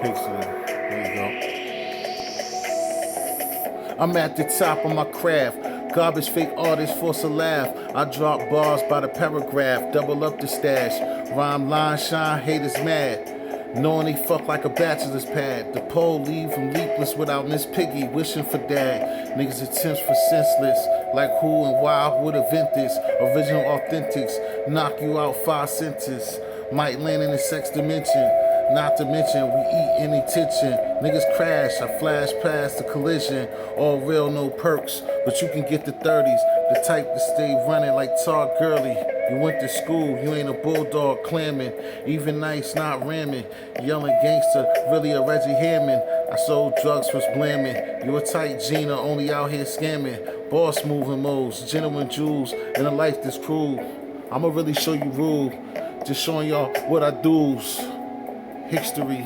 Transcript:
Pixel. There you go. I'm at the top of my craft. Garbage fake artists force a laugh. I drop bars by the paragraph, double up the stash. Rhyme line shine, haters mad. Knowing they fuck like a bachelor's pad. The pole leave from leapless without Miss Piggy wishing for dad. Niggas attempts for senseless. Like who and why would invent this? Original authentics. Knock you out 5 sentences. Might land in the sex dimension. Not to mention, we eat any tension. Niggas crash, I flash past the collision. All real, no perks, but you can get the 30s. The type to stay running like Todd Gurley. You went to school, you ain't a bulldog clamming. Even nice, not ramming. Yelling gangster, really a Reggie Hammond. I sold drugs for blamming. You a tight Gina, only out here scamming. Boss moving modes, genuine jewels, and a life that's cruel. I'ma really show you rule. Just showing y'all what I do's. History.